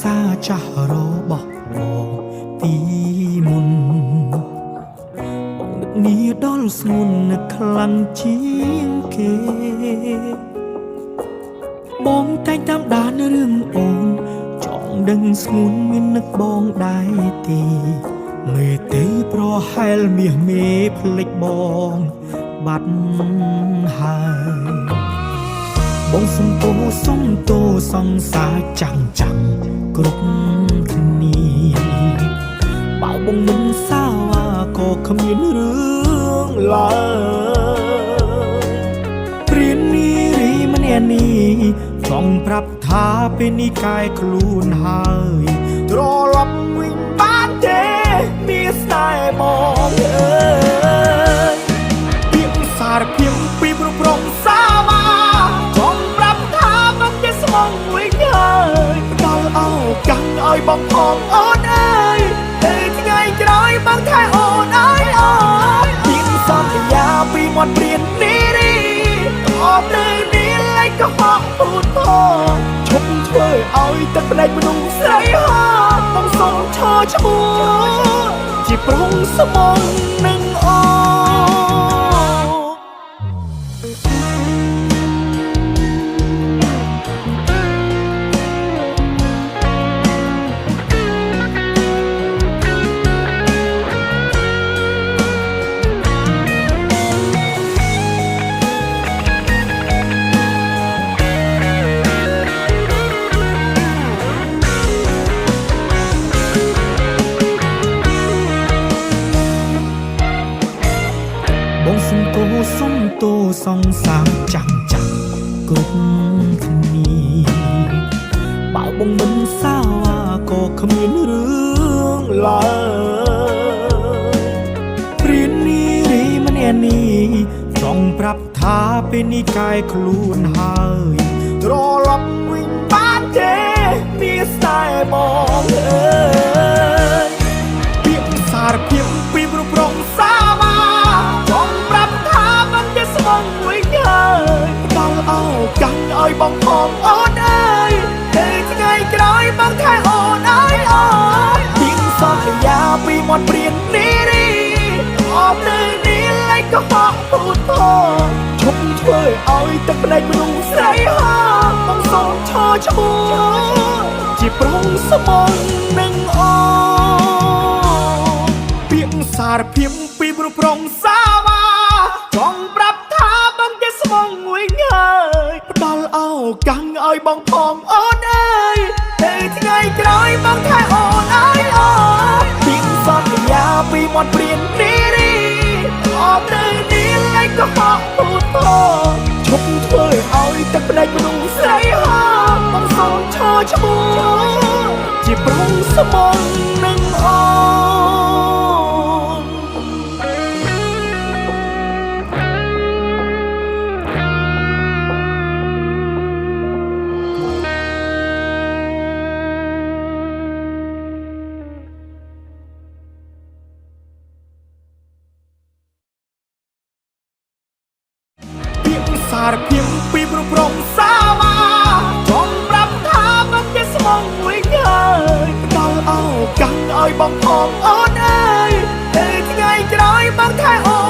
សាចាស់របស់បងពីមុនបងនឹកនាដល់ស្ងួននឹកខ្លាំងជាងគេបងតែងតាមដានរឿងអូនចង់ដឹងស្ងួនមាននឹកបងដែរទេមេទេប្រហែលមាសមេភ្លេចបងបាត់ហើយបងសុំទោសងសាចាំងគ្រប់គ្នាបើបងមិនសាវាក៏គ្មានរឿងឡើយព្រាននារីម្នាក់នេះចង់ប្រាប់ថាពេលនេះកាយខ្លួនហើយត្រឡប់វិញបានទេមានស្នេហ៍បងអើយពាក្យសារភាពពីប្រប្រងសាវាចង់ប្រាប់ថាបងជាស្មងវិញហើយផ្ដល់ឱកាសឲ្យបងផងអូនអើយតែថ្ងៃក្រោយបងថែអូនអើយអូនពាក្យសន្យាពីមាត់ព្រាននារីអបនៅនេះលេចកុហកពូនផងឈប់ធ្វើឲ្យទឹកភ្នែកមនុស្សស្រីហោបងសូមឈរឈ្មោះជាប្រុងស្មងនឹងអូបងសុំទោសងសាចាំងគ្រប់គ្នាបើបងមិនសាវាក៏គ្មានរឿងឡើយព្រាននារីម្នាក់នេះចង់ប្រាប់ថាពេលនេះកាយខ្លួនហើយត្រឡប់វិញបានទេមានស្នេហ៍បងអើយពាក្យសារភាពពីប្រប្រងសាវាចង់ប្រាប់ថាបងជាស្មងវិញហើយផ្ដល់ឱកាសឲ្យបងផងអូនអើយតែថ្ងៃក្រោយបងថែអូនអើយអូនពាក្យសន្យាពីមាត់ព្រាននារីអបនៅនេះលេចកុហកពូនផងឈប់ធ្វើឲ្យទឹកភ្នែកមនុស្សស្រីហោបងសូមឈរឈ្មោះជាប្រុងស្មងនឹងអូនពាក្យសារភាពពីប្រប្រងសាវាចង់ប្រាប់ថាបងជាស្មងវិញហើយផ្ដល់ឱកាសឲ្យបងផងអូនអើយតែថ្ងៃក្រោយបងថែអូនអើយអូនពាក្យសន្យាពីមាត់ព្រាននារីអបនៅនេះលេចកុហកពូនផងឈប់ធ្វើឲ្យទឹកភ្នែកមនុស្សស្រីហោបងសូមឈរឈ្មោះជាប្រុងស្មងនឹងអូនសារភាពពីប្រប្រងសាវាចង់ប្រាប់ថាបងជាស្មងវិញហើយផ្ដល់ឱកាសឲ្យបងផងអូនអើយតែថ្ងៃក្រោយបងថែអូ